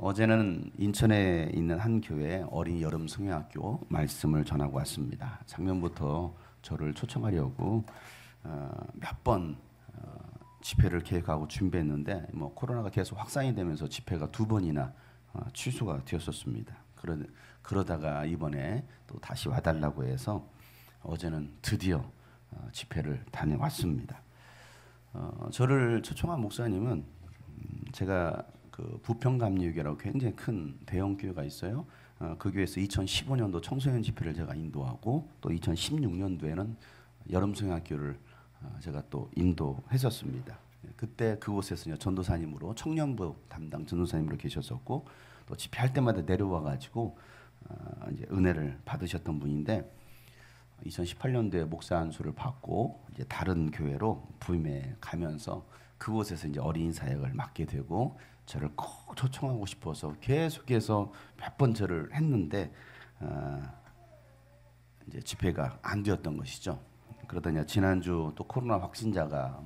어제는 인천에 있는 한 교회 어린이 여름 성경학교 말씀을 전하고 왔습니다. 작년부터 저를 초청하려고 몇 번 집회를 계획하고 준비했는데 코로나가 계속 확산이 되면서 집회가 2번이나 취소가 되었었습니다. 그러다가 이번에 또 다시 와달라고 해서 어제는 드디어 집회를 다녀왔습니다. 저를 초청한 목사님은 제가 그 부평감리교회라고 굉장히 큰 대형 교회가 있어요. 그 교회에서 2015년도 청소년 집회를 제가 인도하고 또 2016년도에는 여름성경학교를 제가 또 인도했었습니다. 그때 그곳에서 전도사님으로 청년부 담당 전도사님으로 계셨었고 또 집회할 때마다 내려와 가지고 이제 은혜를 받으셨던 분인데 2018년도에 목사 안수를 받고 이제 다른 교회로 부임해 가면서 그곳에서 이제 어린이 사역을 맡게 되고 저를 꼭 초청하고 싶어서 계속해서 몇 번 절을 했는데 이제 집회가 안 되었던 것이죠. 그러더니 지난주 또 코로나 확진자가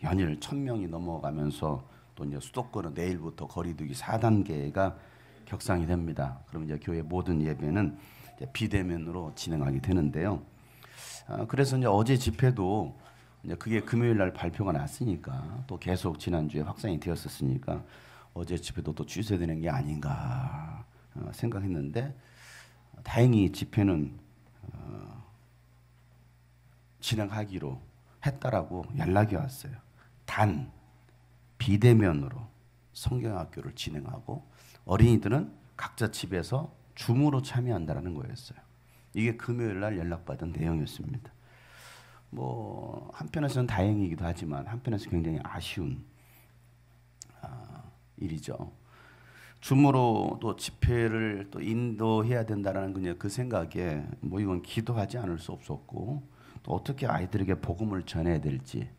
연일 1,000명이 넘어가면서 또 이제 수도권은 내일부터 거리두기 4단계가 격상이 됩니다. 그럼 이제 교회 모든 예배는 이제 비대면으로 진행하게 되는데요. 그래서 이제 어제 집회도 이제 그게 금요일 날 발표가 났으니까 또 계속 지난주에 확산이 되었었으니까 어제 집회도 또 취소되는 게 아닌가 생각했는데 다행히 집회는 진행하기로 했다라고 연락이 왔어요. 단 비대면으로 성경학교를 진행하고 어린이들은 각자 집에서 줌으로 참여한다라는 거였어요. 이게 금요일 날 연락받은 내용이었습니다. 한편에서는 다행이기도 하지만 한편에서 굉장히 아쉬운 일이죠. 줌으로 또 집회를 또 인도해야 된다라는 그 생각에 이건 기도하지 않을 수 없었고 또 어떻게 아이들에게 복음을 전해야 될지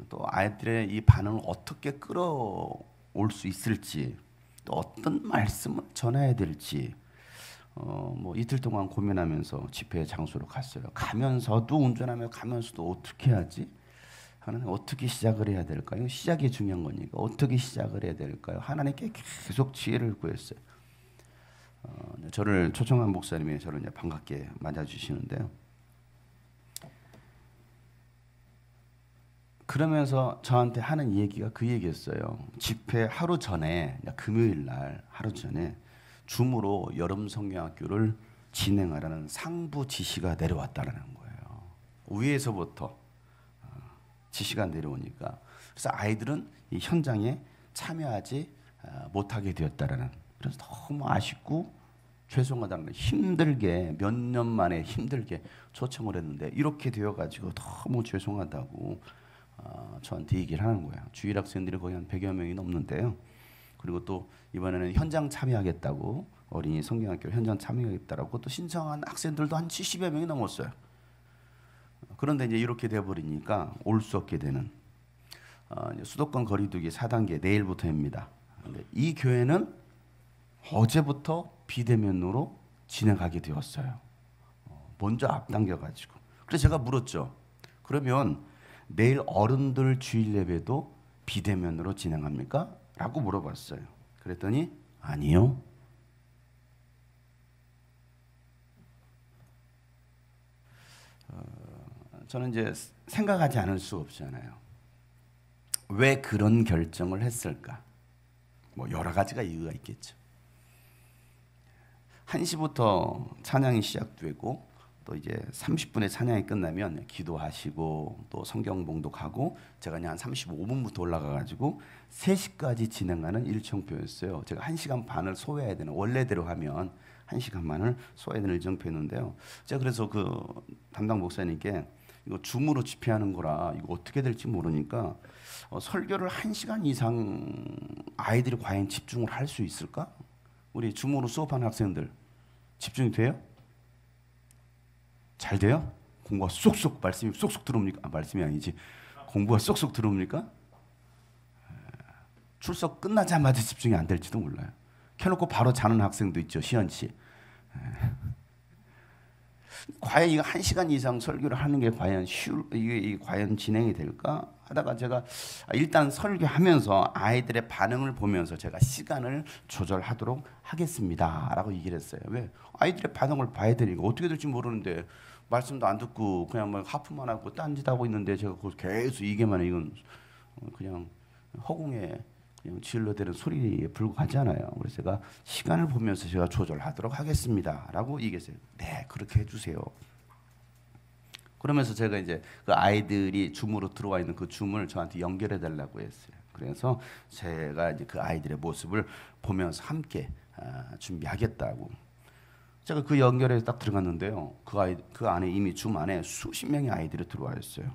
또 아이들의 이 반응을 어떻게 끌어올 수 있을지 또 어떤 말씀을 전해야 될지 이틀 동안 고민하면서 집회 장소로 갔어요. 가면서도 운전하며 가면서도 어떻게 하지? 하나님 어떻게 시작을 해야 될까요? 시작이 중요한 거니까 어떻게 시작을 해야 될까요? 하나님께 계속 지혜를 구했어요. 저를 초청한 목사님이 저를 이제 반갑게 맞아주시는데요. 그러면서 저한테 하는 얘기가 그 얘기였어요. 집회 하루 전에 금요일 날 하루 전에 줌으로 여름 성경학교를 진행하라는 상부 지시가 내려왔다라는 거예요. 위에서부터 지시가 내려오니까 그래서 아이들은 이 현장에 참여하지 못하게 되었다라는 그래서 너무 아쉽고 죄송하다는 힘들게 몇 년 만에 힘들게 초청을 했는데 이렇게 되어가지고 너무 죄송하다고 저한테 얘기를 하는 거예요. 주일 학생들이 거의 한 100여 명이 넘는데요. 그리고 또 이번에는 현장 참여하겠다고 어린이 성경학교 현장 참여하겠다라고 또 신청한 학생들도 한 70여 명이 넘었어요. 그런데 이제 이렇게 돼버리니까 올 수 없게 되는 수도권 거리두기 4단계 내일부터입니다. 근데 이 교회는 어제부터 비대면으로 진행하게 되었어요. 먼저 앞당겨가지고. 그래서 제가 물었죠. 그러면 내일 어른들 주일 예배도 비대면으로 진행합니까? 라고 물어봤어요. 그랬더니 아니요. 저는 이제 생각하지 않을 수 없잖아요. 왜 그런 결정을 했을까? 여러 가지가 이유가 있겠죠. 1시부터 찬양이 시작되고 또 이제 30분에 찬양이 끝나면 기도하시고 또 성경 봉독하고 제가 그냥 한 35분부터 올라가가지고 3시까지 진행하는 일정표였어요. 제가 1시간 반을 소화해야 되는 원래대로 하면 1시간 반을 소화해야 되는 일정표였는데요. 제가 그래서 그 담당 목사님께 이거 줌으로 집회하는 거라 이거 어떻게 될지 모르니까 설교를 1시간 이상 아이들이 과연 집중을 할 수 있을까? 우리 줌으로 수업하는 학생들 집중이 돼요? 잘 돼요? 공부가 쏙쏙 말씀이 쏙쏙 들어옵니까? 말씀이 아니지. 공부가 쏙쏙 들어옵니까? 출석 끝나자마자 집중이 안 될지도 몰라요. 켜놓고 바로 자는 학생도 있죠. 시연 씨. 과연 이거 1시간 이상 설교를 하는 게 과연 이게 과연 진행이 될까 하다가 제가 일단 설교하면서 아이들의 반응을 보면서 제가 시간을 조절하도록 하겠습니다라고 얘기를 했어요. 왜? 아이들의 반응을 봐야 되니까 어떻게 될지 모르는데 말씀도 안 듣고 그냥 뭐 하품만 하고 딴짓하고 있는데 제가 계속 이게만 이건 그냥 허공에 그냥 질러대는 소리에 불과하잖아요. 그래서 제가 시간을 보면서 제가 조절하도록 하겠습니다라고 얘기했어요. 네, 그렇게 해주세요. 그러면서 제가 이제 그 아이들이 줌으로 들어와 있는 그 줌을 저한테 연결해 달라고 했어요. 그래서 제가 이제 그 아이들의 모습을 보면서 함께 준비하겠다고. 제가 그 연결에 딱 들어갔는데요. 그 안에 이미 줌 안에 수십 명의 아이들이 들어와 있어요.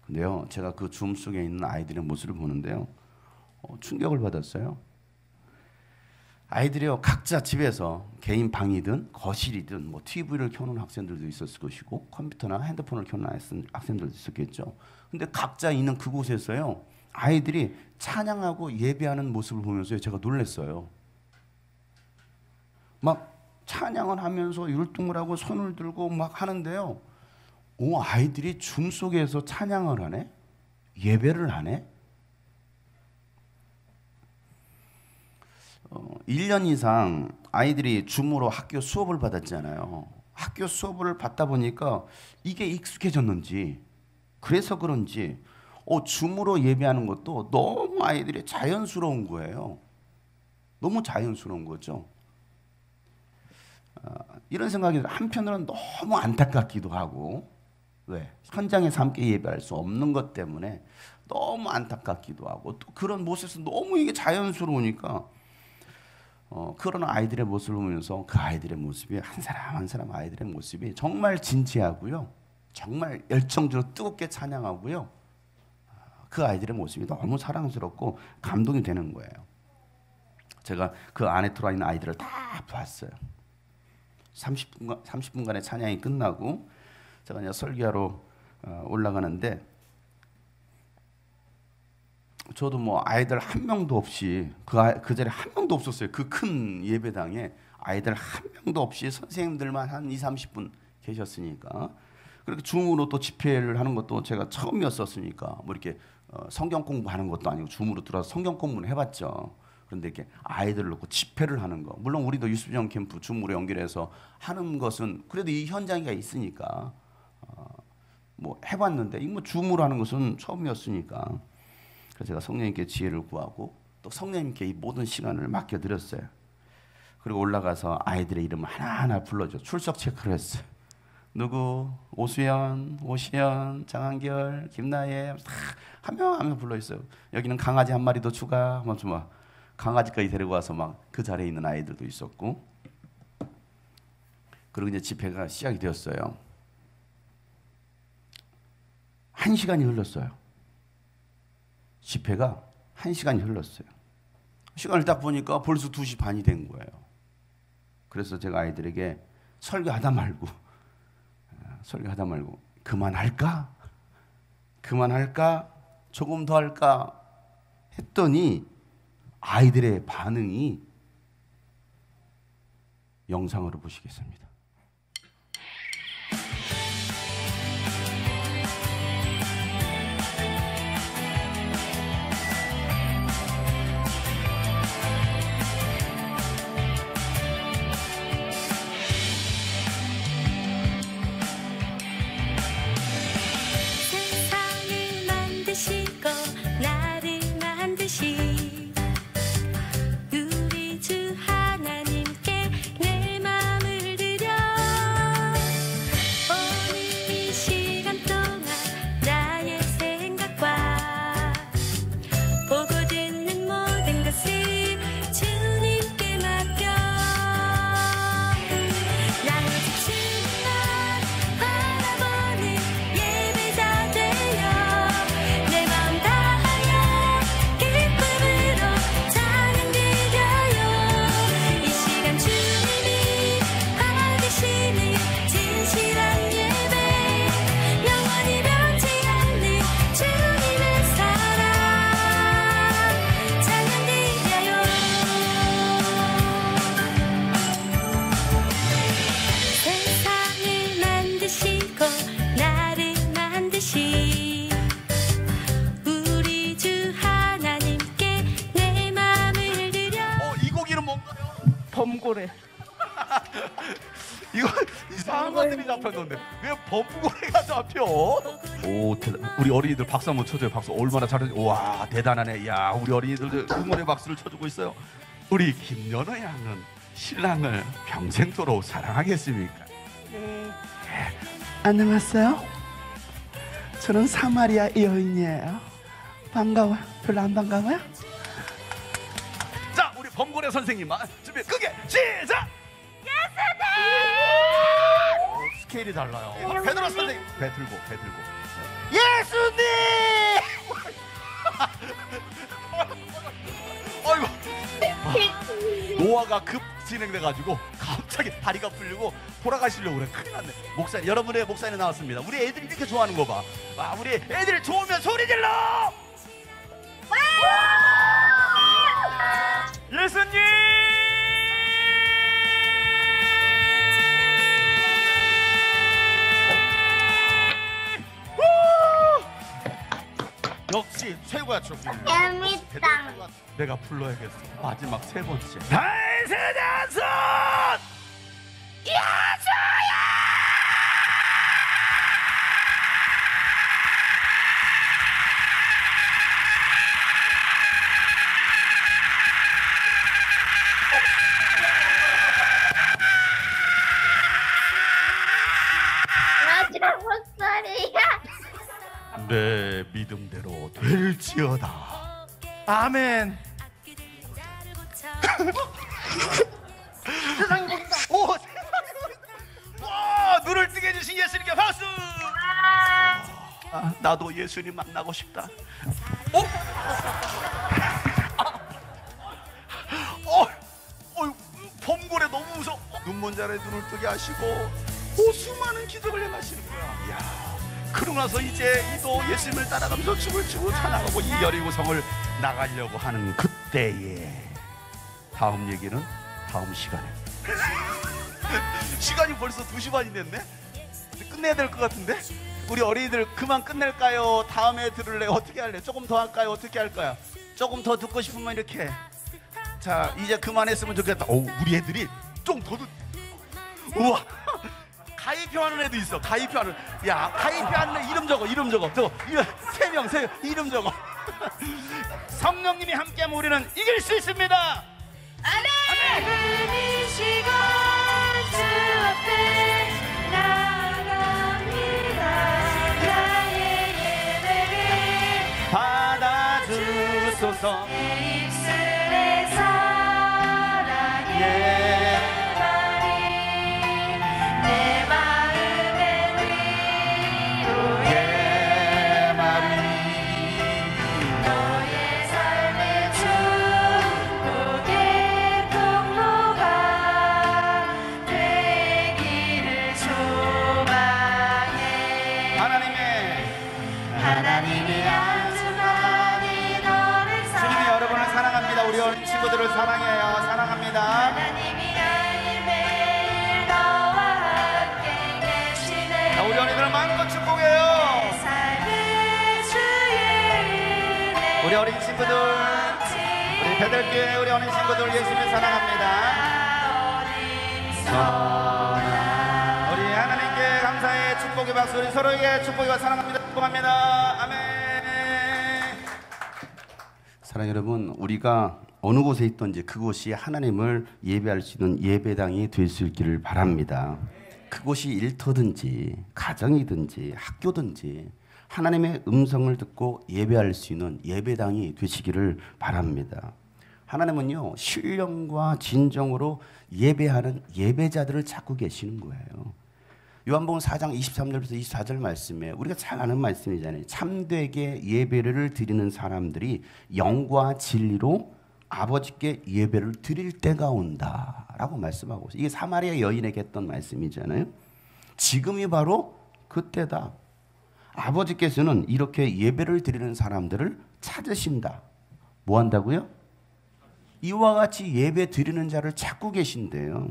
근데요, 제가 그 줌 속에 있는 아이들의 모습을 보는데요, 충격을 받았어요. 아이들이요, 각자 집에서 개인 방이든 거실이든 뭐 TV를 켜놓은 학생들도 있었을 것이고 컴퓨터나 핸드폰을 켜놓은 학생들도 있었겠죠. 근데 각자 있는 그곳에서요, 아이들이 찬양하고 예배하는 모습을 보면서 제가 놀랐어요. 막 찬양을 하면서 율동을 하고 손을 들고 막 하는데요, 아이들이 줌 속에서 찬양을 하네? 예배를 하네? 1년 이상 아이들이 줌으로 학교 수업을 받았잖아요. 학교 수업을 받다 보니까 이게 익숙해졌는지 그래서 그런지 줌으로 예배하는 것도 너무 아이들이 자연스러운 거예요. 너무 자연스러운 거죠. 이런 생각이 한편으로는 너무 안타깝기도 하고, 왜? 현장에서 함께 예배할 수 없는 것 때문에 너무 안타깝기도 하고, 또 그런 모습에서 너무 이게 자연스러우니까 그런 아이들의 모습을 보면서 그 아이들의 모습이 한 사람 한 사람 아이들의 모습이 정말 진지하고요, 정말 열정적으로 뜨겁게 찬양하고요, 그 아이들의 모습이 너무 사랑스럽고 감동이 되는 거예요. 제가 그 안에 들어와 있는 아이들을 다 봤어요. 30분간의 찬양이 끝나고 제가 이제 설교하러 올라가는데, 저도 뭐 아이들 한 명도 없이 그 자리에 한 명도 없었어요. 그 큰 예배당에 아이들 한 명도 없이 선생님들만 한 20-30분 계셨으니까, 그렇게 줌으로 또 집회를 하는 것도 제가 처음이었었으니까 뭐 이렇게 성경 공부하는 것도 아니고 줌으로 들어와서 성경 공부는 해봤죠. 그런데 이렇게 아이들을 놓고 집회를 하는 거, 물론 우리도 유수비전 캠프 줌으로 연결해서 하는 것은 그래도 이 현장이 있으니까 뭐 해봤는데, 이 뭐 줌으로 하는 것은 처음이었으니까, 그래서 제가 성령님께 지혜를 구하고 또 성령님께 이 모든 시간을 맡겨드렸어요. 그리고 올라가서 아이들의 이름을 하나하나 불러줘 출석 체크를 했어요. 누구? 오수연, 오시연, 장한결, 김나혜, 한 명 한 명 불러 있어요. 여기는 강아지 한 마리 더 추가 하면서 막 강아지까지 데리고 와서 막 그 자리에 있는 아이들도 있었고, 그리고 이제 집회가 시작이 되었어요. 1시간이 흘렀어요. 집회가 1시간이 흘렀어요. 시간을 딱 보니까 벌써 2시 반이 된 거예요. 그래서 제가 아이들에게 설교하다 말고 그만할까? 조금 더 할까? 했더니 아이들의 반응이 영상으로 보시겠습니다. 우리 주 하나님께 내 마음을 드리 범고래. 이거 이상한 것들이 잡혔는데 왜 범고래가 잡혀? 오, 우리 어린이들 박수 한번 쳐줘요. 박수 얼마나 잘하는지. 와, 대단하네. 야, 우리 어린이들 응원의 박수를 쳐주고 있어요. 우리 김연아 양은 신랑을 평생도록 사랑하겠습니까? 네. 안녕하세요. 저는 사마리아 여인이에요. 반가워. 별로 안 반가워요? 자, 우리 범고래 선생님 준비 크게 시작. 예수님! 스케일이 달라요. 베드로 선생님 배 들고 예수님! 아이고, 노화가 급 진행돼가지고 갑자기 다리가 풀리고 돌아가시려고 그래. 큰일 났네. 목사님, 여러분의 목사님 나왔습니다. 우리 애들이 이렇게 좋아하는 거 봐. 아, 우리 애들 좋으면 소리 질러! 예수님! 역시 최고야, 최고. 재밌다. 내가 불러야겠어. 마지막 세 번째. 달세자손 예수야! 마지막 목소리야. 내 믿음대로 될지어다. 아멘. 오, 와, 눈을 뜨게 해주신 예수님께 박수. 아, 나도 예수님 만나고 싶다. 범고래 너무 무서워. 눈먼 자의 눈을 뜨게 하시고 수많은 기적을 행하시는 거야. 이야, 그러고 나서 이제 이도 예수님을 따라가면서 춤을 추고 찬양하고 이 여리고성을 나가려고 하는 그때에 다음 얘기는 다음 시간에. 시간이 벌써 2시 반이 됐네. 끝내야 될 것 같은데. 우리 어린이들 그만 끝낼까요? 다음에 들을래? 어떻게 할래? 조금 더 할까요? 어떻게 할까요? 조금 더 듣고 싶으면 이렇게. 자, 이제 그만했으면 좋겠다. 오, 우리 애들이 좀 더 듣. 우와, 가입표하는 애도 있어. 가입표하는. 야, 가입표하는 애 이름 적어. 이름 적어. 저거 3명 이름 적어. 성령님이 함께하면 우리는 이길 수 있습니다. 아멘. 이 시간 주 앞에 나갑니다. 나의 예배를 받아주소서. 내 입술의 사랑의 말이 내 마음의 위로의 말이 너의 삶의 축복의 통로가 되기를 소망해. 하나님이 아주 많이 너를 주님이 여러분을 사랑합니다. 우리 어린 친구들을 사랑해요. 사랑합니다. 하나님이 매일매일 너와 함께 계시네. 자, 우리 어린이들 마음껏 축복해요. 삶의 주의 은혜 우리 어린 친구들, 우리 배들교회 우리 어린 친구들 예수님 사랑합니다. 우리 하나님께 감사의 축복의 박수. 우리 서로에게 축복과 사랑합니다. 축복합니다. 아멘. 사랑 여러분, 우리가 어느 곳에 있든지 그곳이 하나님을 예배할 수 있는 예배당이 될 수 있기를 바랍니다. 그곳이 일터든지 가정이든지 학교든지 하나님의 음성을 듣고 예배할 수 있는 예배당이 되시기를 바랍니다. 하나님은요, 신령과 진정으로 예배하는 예배자들을 찾고 계시는 거예요. 요한복음 4장 23절부터 24절 말씀에 우리가 잘 아는 말씀이잖아요. 참되게 예배를 드리는 사람들이 영과 진리로 아버지께 예배를 드릴 때가 온다라고 말씀하고 있어요. 이게 사마리아 여인에게 했던 말씀이잖아요. 지금이 바로 그때다. 아버지께서는 이렇게 예배를 드리는 사람들을 찾으신다. 뭐 한다고요? 이와 같이 예배 드리는 자를 찾고 계신대요.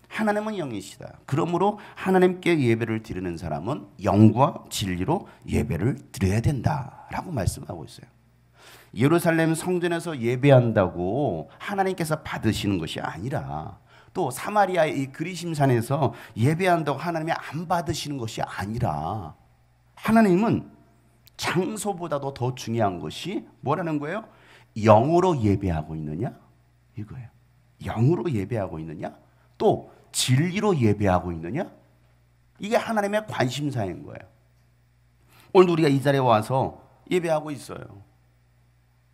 하나님은 영이시다. 그러므로 하나님께 예배를 드리는 사람은 영과 진리로 예배를 드려야 된다라고 말씀하고 있어요. 예루살렘 성전에서 예배한다고 하나님께서 받으시는 것이 아니라 또 사마리아의 이 그리심산에서 예배한다고 하나님이 안 받으시는 것이 아니라 하나님은 장소보다도 더 중요한 것이 뭐라는 거예요? 영으로 예배하고 있느냐? 이거예요. 영으로 예배하고 있느냐? 또 진리로 예배하고 있느냐? 이게 하나님의 관심사인 거예요. 오늘 우리가 이 자리에 와서 예배하고 있어요.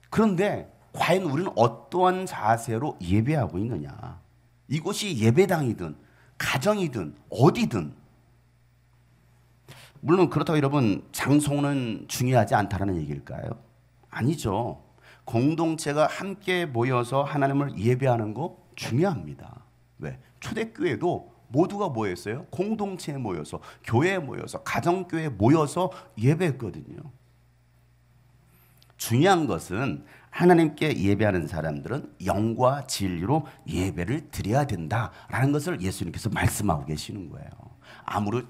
그런데 과연 우리는 어떠한 자세로 예배하고 있느냐? 이곳이 예배당이든 가정이든 어디든, 물론 그렇다고 여러분 장소는 중요하지 않다는 얘기일까요? 아니죠. 공동체가 함께 모여서 하나님을 예배하는 거 중요합니다. 왜? 초대교회도 모두가 모였어요. 공동체에 모여서, 교회에 모여서, 가정교회에 모여서 예배했거든요. 중요한 것은 하나님께 예배하는 사람들은 영과 진리로 예배를 드려야 된다라는 것을 예수님께서 말씀하고 계시는 거예요.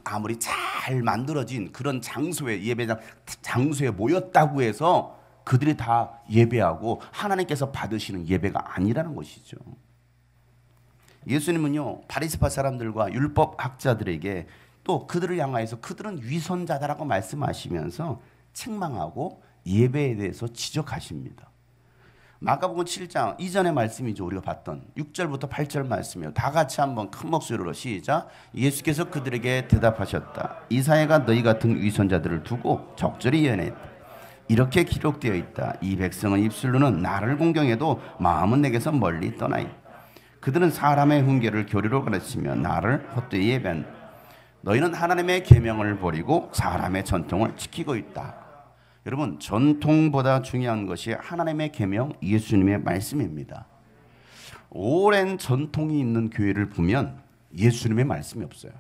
아무리 잘 만들어진 그런 장소에, 예배장 장소에 모였다고 해서 그들이 다 예배하고 하나님께서 받으시는 예배가 아니라는 것이죠. 예수님은요, 바리새파 사람들과 율법 학자들에게 또 그들을 향하여서 그들은 위선자다라고 말씀하시면서 책망하고 예배에 대해서 지적하십니다. 마가복음 7장 이전의 말씀이죠. 우리가 봤던 6절부터 8절 말씀이에요. 다 같이 한번 큰 목소리로 시작. 예수께서 그들에게 대답하셨다. 이사야가 너희 같은 위선자들을 두고 적절히 예언했다. 이렇게 기록되어 있다. 이 백성은 입술로는 나를 공경해도 마음은 내게서 멀리 떠나 있다. 그들은 사람의 훈계를 교리로 가르치며 나를 헛되이 예배한다. 너희는 하나님의 계명을 버리고 사람의 전통을 지키고 있다. 여러분, 전통보다 중요한 것이 하나님의 계명, 예수님의 말씀입니다. 오랜 전통이 있는 교회를 보면 예수님의 말씀이 없어요.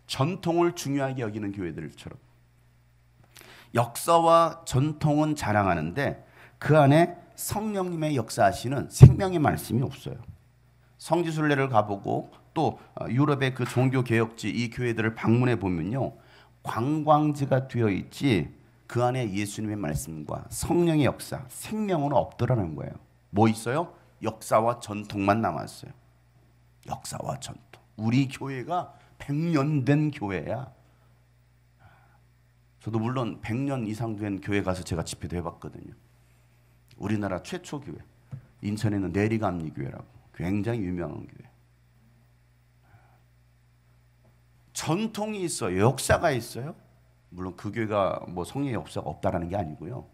전통을 중요하게 여기는 교회들처럼. 역사와 전통은 자랑하는데 그 안에 성령님의 역사하시는 생명의 말씀이 없어요. 성지순례를 가보고 또 유럽의 그 종교개혁지 이 교회들을 방문해 보면요, 관광지가 되어 있지 그 안에 예수님의 말씀과 성령의 역사, 생명은 없더라는 거예요. 뭐 있어요? 역사와 전통만 남았어요. 역사와 전통. 우리 교회가 100년 된 교회야. 저도 물론 100년 이상 된 교회 가서 제가 집회도 해봤거든요. 우리나라 최초 교회, 인천에 있는 내리감리교회라고 굉장히 유명한 교회. 전통이 있어요. 역사가 있어요. 물론 그 교회가 뭐 성령의 역사가 없다라는 게 아니고요.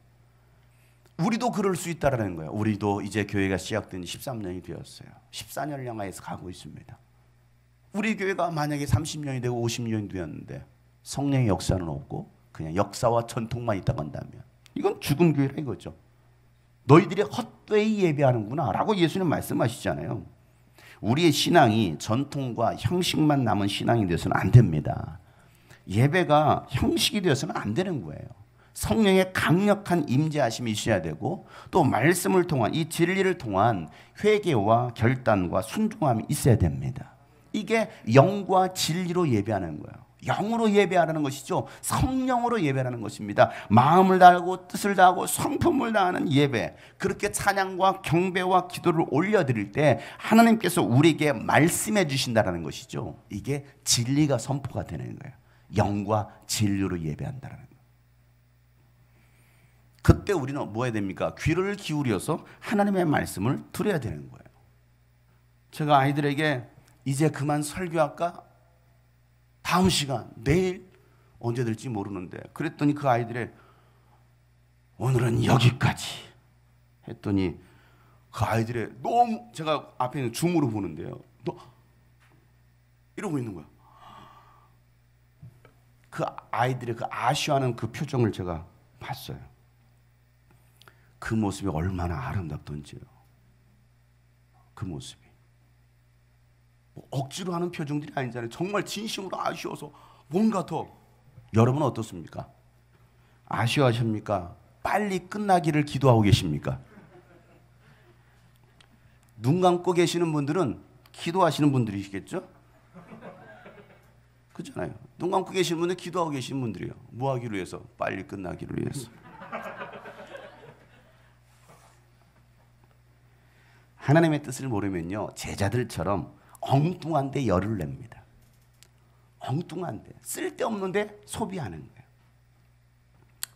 우리도 그럴 수 있다라는 거예요. 우리도 이제 교회가 시작된 13년이 되었어요. 14년을 향해서 가고 있습니다. 우리 교회가 만약에 30년이 되고 50년이 되었는데 성령의 역사는 없고 그냥 역사와 전통만 있다고 한다면 이건 죽은 교회라 이거죠. 너희들이 헛되이 예배하는구나 라고 예수님 말씀하시잖아요. 우리의 신앙이 전통과 형식만 남은 신앙이 되어서는 안 됩니다. 예배가 형식이 되어서는 안 되는 거예요. 성령의 강력한 임재하심이 있어야 되고 또 말씀을 통한 이 진리를 통한 회개와 결단과 순종함이 있어야 됩니다. 이게 영과 진리로 예배하는 거예요. 영으로 예배하라는 것이죠. 성령으로 예배하는 것입니다. 마음을 다하고 뜻을 다하고 성품을 다하는 예배. 그렇게 찬양과 경배와 기도를 올려드릴 때 하나님께서 우리에게 말씀해 주신다는 것이죠. 이게 진리가 선포가 되는 거예요. 영과 진리로 예배한다는 거예요. 그때 우리는 뭐 해야 됩니까? 귀를 기울여서 하나님의 말씀을 들어야 되는 거예요. 제가 아이들에게 이제 그만 설교할까? 다음 시간, 내일 언제 될지 모르는데 그랬더니 그 아이들이 오늘은 여기까지 했더니 그 아이들의 너무 제가 앞에 있는 줌으로 보는데요. 너 이러고 있는 거야. 그 아이들의 그 아쉬워하는 그 표정을 제가 봤어요. 그 모습이 얼마나 아름답던지요. 그 모습이. 억지로 하는 표정들이 아니잖아요. 정말 진심으로 아쉬워서 뭔가 더. 여러분은 어떻습니까? 아쉬워하십니까? 빨리 끝나기를 기도하고 계십니까? 눈 감고 계시는 분들은 기도하시는 분들이시겠죠? 그렇잖아요. 눈 감고 계시는 분들 기도하고 계시는 분들이에요. 뭐 하기로 해서? 빨리 끝나기를 위해서. 하나님의 뜻을 모르면요, 제자들처럼 엉뚱한데 열을 냅니다. 엉뚱한데 쓸데없는데 소비하는 거예요.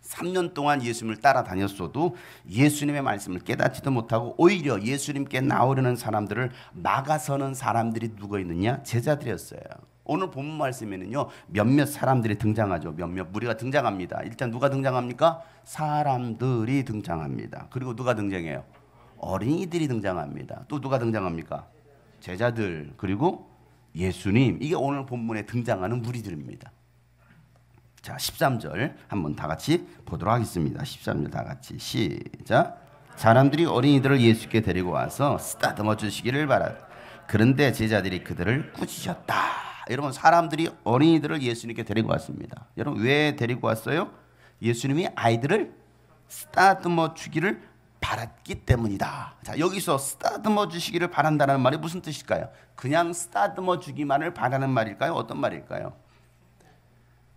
3년 동안 예수님을 따라다녔어도 예수님의 말씀을 깨닫지도 못하고 오히려 예수님께 나오려는 사람들을 막아서는 사람들이 누가 있느냐? 제자들이었어요. 오늘 본문 말씀에는요 몇몇 사람들이 등장하죠. 몇몇 무리가 등장합니다. 일단 누가 등장합니까? 사람들이 등장합니다. 그리고 누가 등장해요? 어린이들이 등장합니다. 또 누가 등장합니까? 제자들, 그리고 예수님. 이게 오늘 본문에 등장하는 무리들입니다. 자, 13절 한번 다 같이 보도록 하겠습니다. 13절 다 같이 시작. 사람들이 어린이들을 예수께 데리고 와서 쓰다듬어 주시기를 바랐다. 그런데 제자들이 그들을 꾸짖었다. 여러분, 사람들이 어린이들을 예수님께 데리고 왔습니다. 여러분, 왜 데리고 왔어요? 예수님이 아이들을 쓰다듬어 주기를 바랐기 때문이다. 자, 여기서 쓰다듬어 주시기를 바란다는 말이 무슨 뜻일까요? 그냥 쓰다듬어 주기만을 바라는 말일까요? 어떤 말일까요?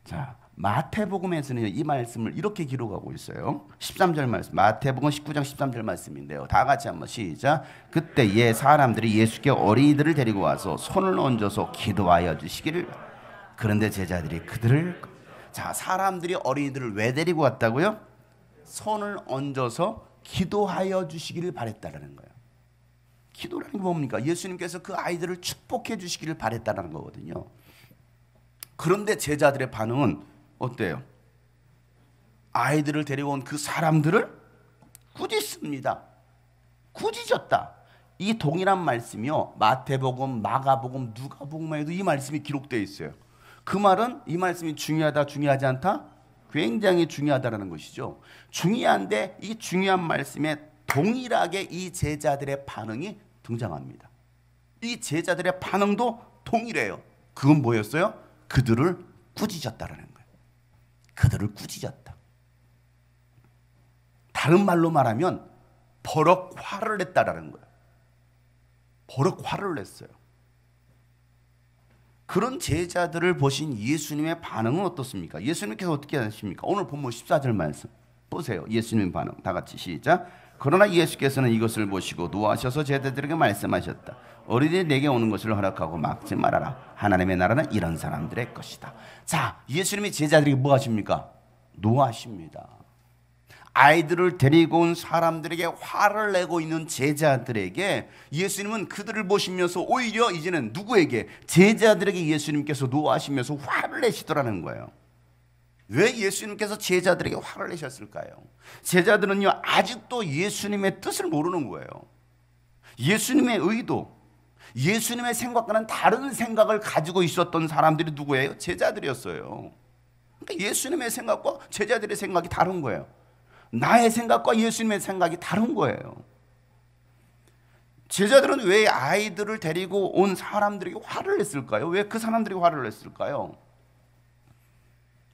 자, 마태복음에서는 이 말씀을 이렇게 기록하고 있어요. 13절 말씀, 마태복음 19장 13절 말씀인데요. 다 같이 한번 시작. 그때 사람들이 예수께 어린이들을 데리고 와서 손을 얹어서 기도하여 주시기를. 그런데 제자들이 그들을. 자, 사람들이 어린이들을 왜 데리고 왔다고요? 손을 얹어서 기도하여 주시기를 바랬다라는 거예요. 기도라는 게 뭡니까? 예수님께서 그 아이들을 축복해 주시기를 바랬다는 거거든요. 그런데 제자들의 반응은 어때요? 아이들을 데려온 그 사람들을 꾸짖습니다. 꾸짖었다. 이 동일한 말씀이요, 마태복음, 마가복음, 누가복음에도 이 말씀이 기록되어 있어요. 그 말은 이 말씀이 중요하다, 중요하지 않다? 굉장히 중요하다는 것이죠. 중요한데 이 중요한 말씀에 동일하게 이 제자들의 반응이 등장합니다. 이 제자들의 반응도 동일해요. 그건 뭐였어요? 그들을 꾸짖었다라는 거예요. 그들을 꾸짖었다. 다른 말로 말하면 버럭 화를 냈다라는 거예요. 버럭 화를 냈어요. 그런 제자들을 보신 예수님의 반응은 어떻습니까? 예수님께서 어떻게 하십니까? 오늘 본문 14절 말씀 보세요. 예수님 반응 다 같이 시작. 그러나 예수께서는 이것을 보시고 노하셔서 제자들에게 말씀하셨다. 어린이 내게 오는 것을 허락하고 막지 말아라. 하나님의 나라는 이런 사람들의 것이다. 자, 예수님이 제자들에게 뭐 하십니까? 노하십니다. 아이들을 데리고 온 사람들에게 화를 내고 있는 제자들에게 예수님은 그들을 보시면서 오히려 이제는 누구에게? 제자들에게 예수님께서 노하시면서 화를 내시더라는 거예요. 왜 예수님께서 제자들에게 화를 내셨을까요? 제자들은요 아직도 예수님의 뜻을 모르는 거예요. 예수님의 의도, 예수님의 생각과는 다른 생각을 가지고 있었던 사람들이 누구예요? 제자들이었어요. 그러니까 예수님의 생각과 제자들의 생각이 다른 거예요. 나의 생각과 예수님의 생각이 다른 거예요. 제자들은 왜 아이들을 데리고 온 사람들에게 화를 냈을까요? 왜 그 사람들이 화를 냈을까요?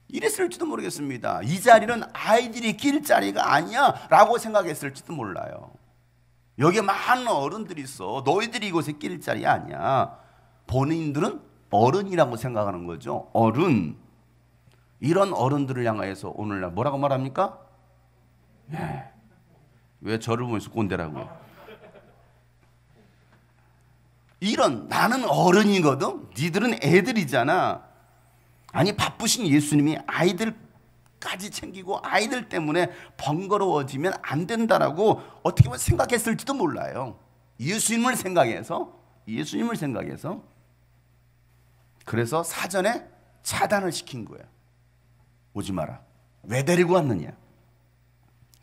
이랬을지도 모르겠습니다. 이 자리는 아이들이 낄 자리가 아니야 라고 생각했을지도 몰라요. 여기에 많은 어른들이 있어. 너희들이 이곳에 낄 자리 아니야. 본인들은 어른이라고 생각하는 거죠. 어른. 이런 어른들을 향해서 오늘날 뭐라고 말합니까? 예. 왜 저를 보면서 꼰대라고요? 이런, 나는 어른이거든. 니들은 애들이잖아. 아니, 바쁘신 예수님이 아이들까지 챙기고 아이들 때문에 번거로워지면 안 된다라고 어떻게 보면 생각했을지도 몰라요. 예수님을 생각해서. 그래서 사전에 차단을 시킨 거예요. 오지 마라. 왜 데리고 왔느냐?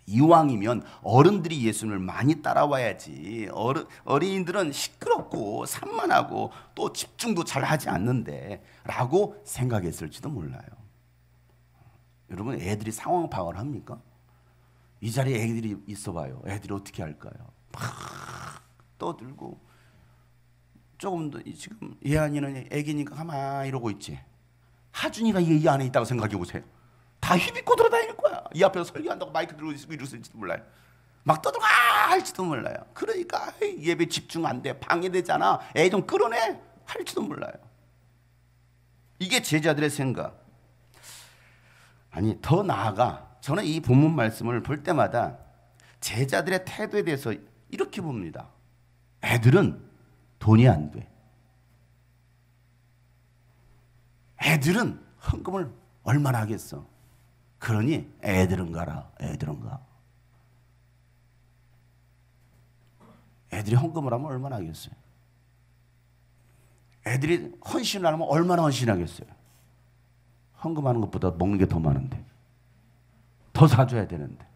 이왕이면 어른들이 예수님을 많이 따라와야지. 어린이들은 시끄럽고 산만하고 또 집중도 잘 하지 않는데 라고 생각했을지도 몰라요. 여러분, 애들이 상황 파악을 합니까? 이 자리에 애들이 있어봐요. 애들이 어떻게 할까요? 막 떠들고. 조금 더 지금 예한이는 애기니까 가만히 이러고 있지. 하준이가 이 안에 있다고 생각해 보세요. 다 휘비고 돌아다닐 거야. 이 앞에서 설교한다고 마이크 들고 있으면 이러실지도 몰라요. 막 떠들어가 할지도 몰라요. 그러니까 예배 집중 안 돼. 방해되잖아. 애 좀 끌어내 할지도 몰라요. 이게 제자들의 생각. 아니, 더 나아가 저는 이 본문 말씀을 볼 때마다 제자들의 태도에 대해서 이렇게 봅니다. 애들은 돈이 안 돼. 애들은 헌금을 얼마나 하겠어. 그러니 애들은 가라. 애들은 가. 애들이 헌금을 하면 얼마나 하겠어요. 애들이 헌신을 하면 얼마나 헌신하겠어요. 헌금하는 것보다 먹는 게 더 많은데, 더 사줘야 되는데,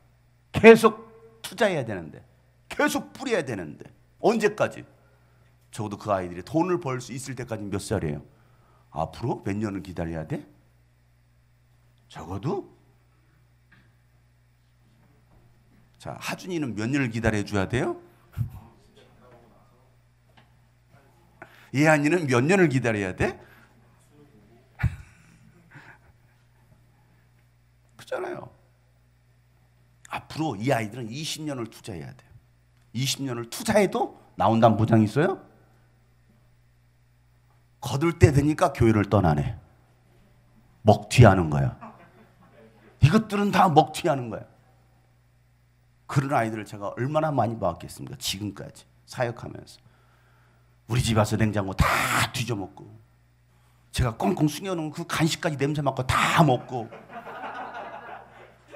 계속 투자해야 되는데, 계속 뿌려야 되는데, 언제까지? 적어도 그 아이들이 돈을 벌 수 있을 때까지 몇 살이에요? 앞으로 몇 년을 기다려야 돼? 적어도? 자, 하준이는 몇 년을 기다려줘야 돼요? 예한이는 몇 년을 기다려야 돼? 그렇잖아요. 앞으로 이 아이들은 20년을 투자해야 돼요. 20년을 투자해도 나온다는 보장이 있어요? 거둘 때 되니까 교회를 떠나네. 먹튀하는 거야. 이것들은 다 먹튀하는 거야. 그런 아이들을 제가 얼마나 많이 봤겠습니까? 지금까지 사역하면서. 우리 집 와서 냉장고 다 뒤져먹고, 제가 꽁꽁 숨겨놓은 그 간식까지 냄새 맡고 다 먹고,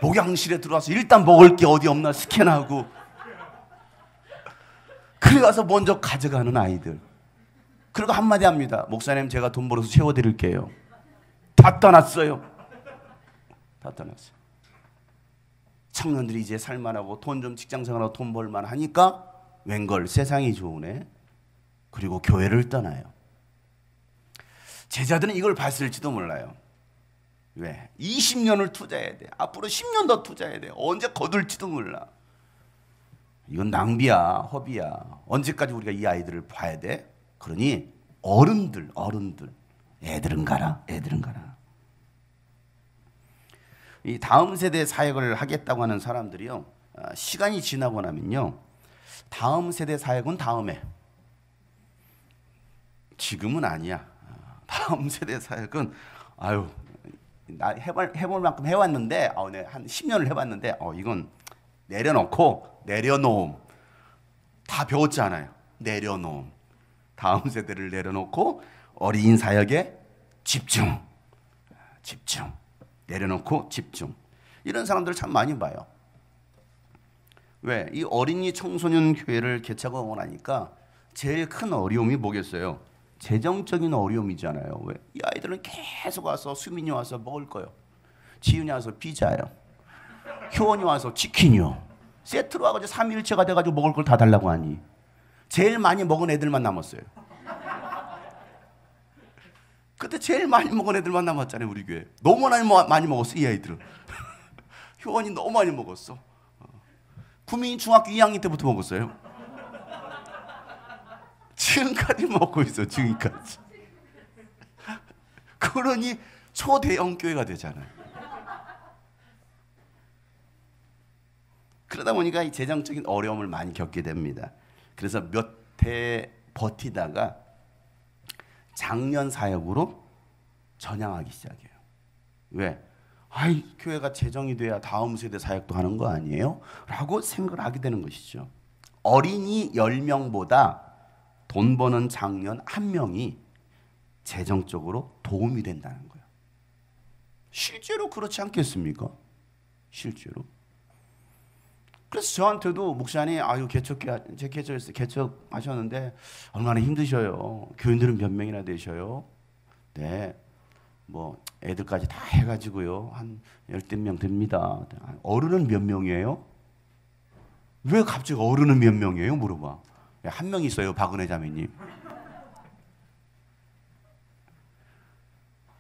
목양실에 들어와서 일단 먹을 게 어디 없나 스캔하고, 그래 가서 먼저 가져가는 아이들. 그리고 한마디 합니다. 목사님, 제가 돈 벌어서 채워드릴게요. 다 떠났어요. 다 떠났어요. 청년들이 이제 살만하고 돈 좀 직장생활하고 돈 벌만 하니까 웬걸 세상이 좋으네. 그리고 교회를 떠나요. 제자들은 이걸 봤을지도 몰라요. 왜? 20년을 투자해야 돼. 앞으로 10년 더 투자해야 돼. 언제 거둘지도 몰라. 이건 낭비야, 허비야. 언제까지 우리가 이 아이들을 봐야 돼? 그러니 어른들, 애들은 가라, 애들은 가라. 이 다음 세대 사역을 하겠다고 하는 사람들이요, 시간이 지나고 나면요, 다음 세대 사역은 다음에, 지금은 아니야. 다음 세대 사역은 나 해볼 만큼 해왔는데, 내가 한 10년을 해봤는데, 이건 내려놓고, 내려놓음. 다 배웠잖아요. 내려놓음. 다음 세대를 내려놓고 어린 사역에 집중. 내려놓고 집중. 이런 사람들 참 많이 봐요. 왜? 이 어린이 청소년 교회를 개척하고 나니까 제일 큰 어려움이 뭐겠어요? 재정적인 어려움이잖아요. 왜? 이 아이들은 계속 와서, 수민이 와서 먹을 거요. 지윤이 와서 피자요. 효원이 와서 치킨이요. 세트로 와가지고 3일째가 돼가지고 먹을 걸 다 달라고 하니 제일 많이 먹은 애들만 남았어요. 그때 제일 많이 먹은 애들만 남았잖아요. 우리 교회 너무 많이 먹었어. 이 아이들은. 효원이 너무 많이 먹었어. 구민이 중학교 2학년 때부터 먹었어요. 지금까지 먹고 있어. 지금까지. 그러니 초대형 교회가 되잖아요. 그러다 보니까 이 재정적인 어려움을 많이 겪게 됩니다. 그래서 몇 해 버티다가 장년 사역으로 전향하기 시작해요. 왜? 교회가 재정이 돼야 다음 세대 사역도 하는 거 아니에요? 라고 생각을 하게 되는 것이죠. 어린이 10명보다 돈 버는 장년 1명이 재정적으로 도움이 된다는 거예요. 실제로 그렇지 않겠습니까? 실제로. 그래서 저한테도 목사님, 개척하셨는데 얼마나 힘드셔요. 교인들은 몇 명이나 되셔요? 네, 뭐 애들까지 다 해가지고요 한 10명 됩니다. 어른은 몇 명이에요? 왜 갑자기 어른은 몇 명이에요? 물어봐. 한 명 있어요, 박은혜 자매님.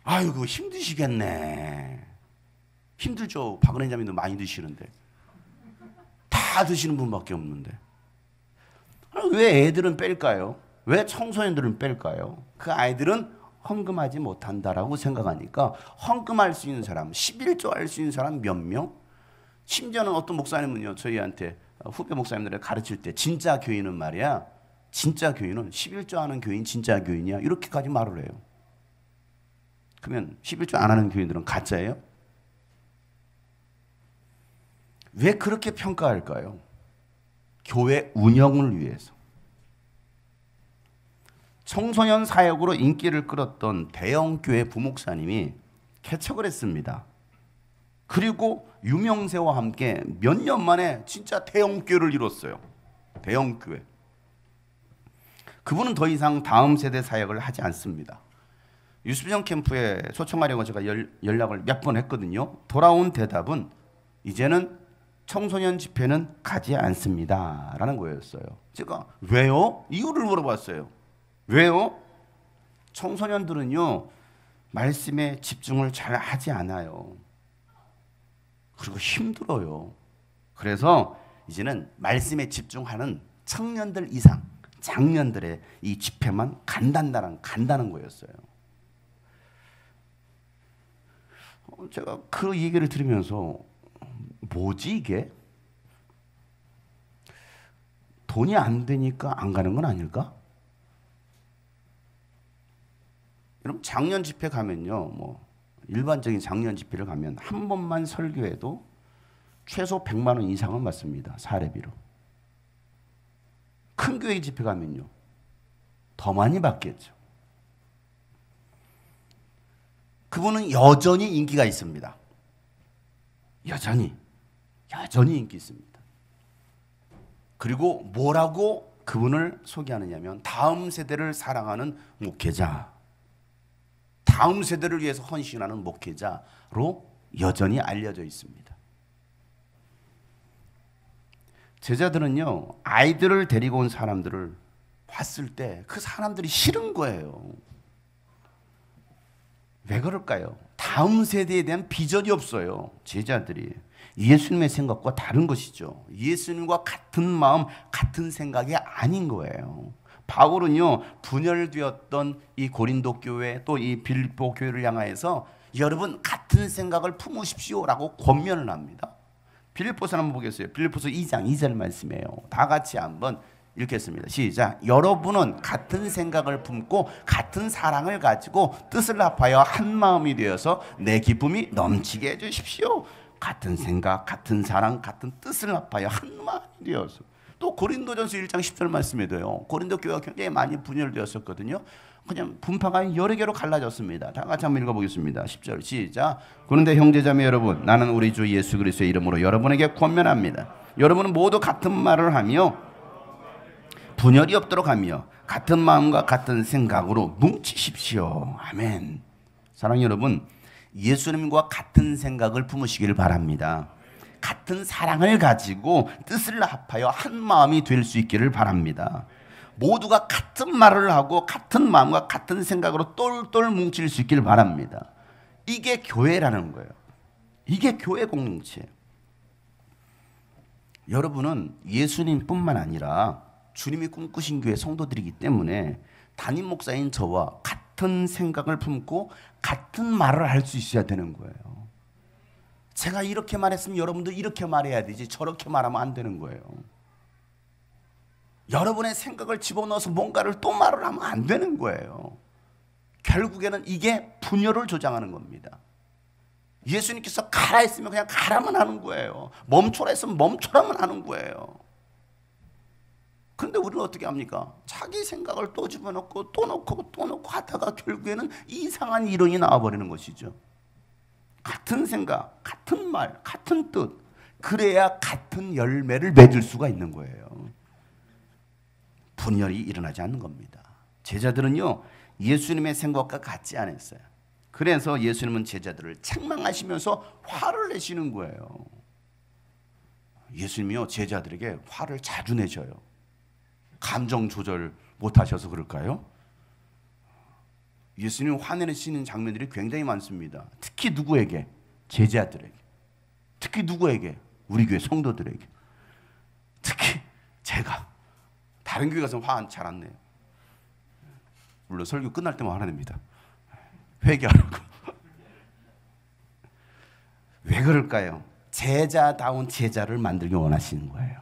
아이고 힘드시겠네. 힘들죠. 박은혜 자매도 많이 드시는데. 다 드시는 분밖에 없는데. 왜 애들은 뺄까요? 왜 청소년들은 뺄까요? 그 아이들은 헌금하지 못한다라고 생각하니까 헌금할 수 있는 사람, 11조 할 수 있는 사람 몇 명? 심지어는 어떤 목사님은요, 저희한테 후배 목사님들을 가르칠 때 진짜 교인은 말이야, 진짜 교인은 11조 하는 교인 진짜 교인이야, 이렇게까지 말을 해요. 그러면 11조 안 하는 교인들은 가짜예요? 왜 그렇게 평가할까요? 교회 운영을 위해서. 청소년 사역으로 인기를 끌었던 대형교회 부목사님이 개척을 했습니다. 그리고 유명세와 함께 몇 년 만에 진짜 대형교회를 이뤘어요. 대형교회. 그분은 더 이상 다음 세대 사역을 하지 않습니다. 유스비전 캠프에 초청하려고 제가 연락을 몇 번 했거든요. 돌아온 대답은 이제는 청소년 집회는 가지 않습니다 라는 거였어요. 제가 왜요? 이유를 물어봤어요. 왜요? 청소년들은요 말씀에 집중을 잘 하지 않아요. 그리고 힘들어요. 그래서 이제는 말씀에 집중하는 청년들 이상 장년들의 이 집회만 간다는 거였어요. 제가 그 얘기를 들으면서 뭐지 이게? 돈이 안 되니까 안 가는 건 아닐까? 여러분 장년 집회 가면요, 뭐 일반적인 장년 집회를 가면 한 번만 설교해도 최소 100만 원 이상은 받습니다. 사례비로. 큰 교회 집회 가면요 더 많이 받겠죠. 그분은 여전히 인기가 있습니다. 여전히 인기 있습니다. 그리고 뭐라고 그분을 소개하느냐면 다음 세대를 사랑하는 목회자, 다음 세대를 위해서 헌신하는 목회자로 여전히 알려져 있습니다. 제자들은요 아이들을 데리고 온 사람들을 봤을 때 그 사람들이 싫은 거예요. 왜 그럴까요? 다음 세대에 대한 비전이 없어요. 제자들이 예수님의 생각과 다른 것이죠. 예수님과 같은 마음 같은 생각이 아닌 거예요. 바울은요 분열되었던 이 고린도 교회 또 이 빌립보 교회를 향하여서 여러분 같은 생각을 품으십시오라고 권면을 합니다. 빌립보서 한번 보겠어요. 빌립보서 2장 2절 말씀이에요. 다 같이 한번 읽겠습니다. 시작. 여러분은 같은 생각을 품고 같은 사랑을 가지고 뜻을 합하여 한 마음이 되어서 내 기쁨이 넘치게 해주십시오. 같은 생각, 같은 사랑, 같은 뜻을 합하여 한 마음이 되어서. 또 고린도전서 1장 10절 말씀에도요. 고린도 교회가 굉장히 많이 분열되었었거든요. 그냥 분파가 여러 개로 갈라졌습니다. 다 같이 한번 읽어보겠습니다. 10절 시작. 그런데 형제자매 여러분, 나는 우리 주 예수 그리스도의 이름으로 여러분에게 권면합니다. 여러분은 모두 같은 말을 하며 분열이 없도록 하며 같은 마음과 같은 생각으로 뭉치십시오. 아멘. 사랑하는 여러분, 예수님과 같은 생각을 품으시길 바랍니다. 같은 사랑을 가지고 뜻을 합하여 한 마음이 될 수 있기를 바랍니다. 모두가 같은 말을 하고 같은 마음과 같은 생각으로 똘똘 뭉칠 수 있기를 바랍니다. 이게 교회라는 거예요. 이게 교회 공동체예요. 여러분은 예수님뿐만 아니라 주님이 꿈꾸신 교회 성도들이기 때문에 담임 목사인 저와 같은 생각을 품고 같은 말을 할 수 있어야 되는 거예요. 제가 이렇게 말했으면 여러분도 이렇게 말해야 되지 저렇게 말하면 안 되는 거예요. 여러분의 생각을 집어넣어서 뭔가를 또 말을 하면 안 되는 거예요. 결국에는 이게 분열을 조장하는 겁니다. 예수님께서 가라 했으면 그냥 가라만 하는 거예요. 멈춰라 했으면 멈춰라만 하는 거예요. 그런데 우리는 어떻게 합니까? 자기 생각을 또 집어넣고 또 넣고 또 넣고 하다가 결국에는 이상한 이론이 나와버리는 것이죠. 같은 생각, 같은 말, 같은 뜻, 그래야 같은 열매를 맺을 수가 있는 거예요. 분열이 일어나지 않는 겁니다. 제자들은요 예수님의 생각과 같지 않았어요. 그래서 예수님은 제자들을 책망하시면서 화를 내시는 거예요. 예수님이요 제자들에게 화를 자주 내셔요. 감정 조절 못하셔서 그럴까요? 예수님 화내시는 장면들이 굉장히 많습니다. 특히 누구에게? 제자들에게. 특히 누구에게? 우리 교회 성도들에게. 특히 제가 다른 교회 가서 화 잘 안 내요. 물론 설교 끝날 때만 화냅니다. 회개하라고. 왜 그럴까요? 제자다운 제자를 만들기 원하시는 거예요.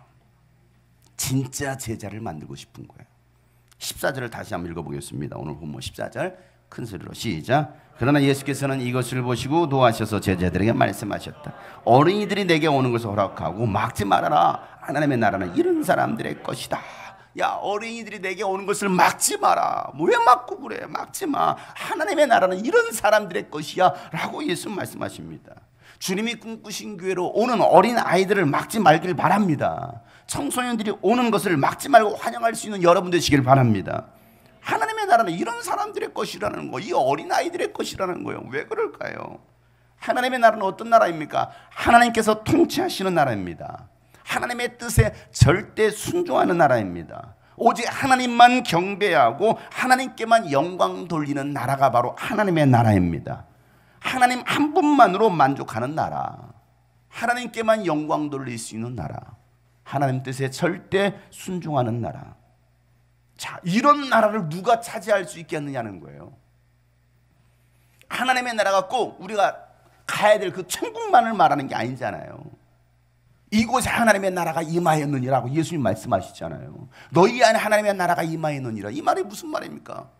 진짜 제자를 만들고 싶은 거예요. 14절을 다시 한번 읽어보겠습니다. 오늘 본문 14절 큰 소리로 시작. 그러나 예수께서는 이것을 보시고 노하셔서 제자들에게 말씀하셨다. 어린이들이 내게 오는 것을 허락하고 막지 말아라. 하나님의 나라는 이런 사람들의 것이다. 야, 어린이들이 내게 오는 것을 막지 마라. 뭐 왜 막고 그래? 막지 마. 하나님의 나라는 이런 사람들의 것이야 라고 예수 말씀하십니다. 주님이 꿈꾸신 교회로 오는 어린 아이들을 막지 말길 바랍니다. 청소년들이 오는 것을 막지 말고 환영할 수 있는 여러분 되시길 바랍니다. 하나님의 나라는 이런 사람들의 것이라는 거, 이 어린 아이들의 것이라는 거예요. 왜 그럴까요? 하나님의 나라는 어떤 나라입니까? 하나님께서 통치하시는 나라입니다. 하나님의 뜻에 절대 순종하는 나라입니다. 오직 하나님만 경배하고 하나님께만 영광 돌리는 나라가 바로 하나님의 나라입니다. 하나님 한 분만으로 만족하는 나라, 하나님께만 영광 돌릴 수 있는 나라, 하나님 뜻에 절대 순종하는 나라. 자, 이런 나라를 누가 차지할 수 있겠느냐는 거예요. 하나님의 나라가 꼭 우리가 가야 될 그 천국만을 말하는 게 아니잖아요. 이곳에 하나님의 나라가 임하였느니라고 예수님 말씀하시잖아요. 너희 안에 하나님의 나라가 임하였느니라. 이 말이 무슨 말입니까?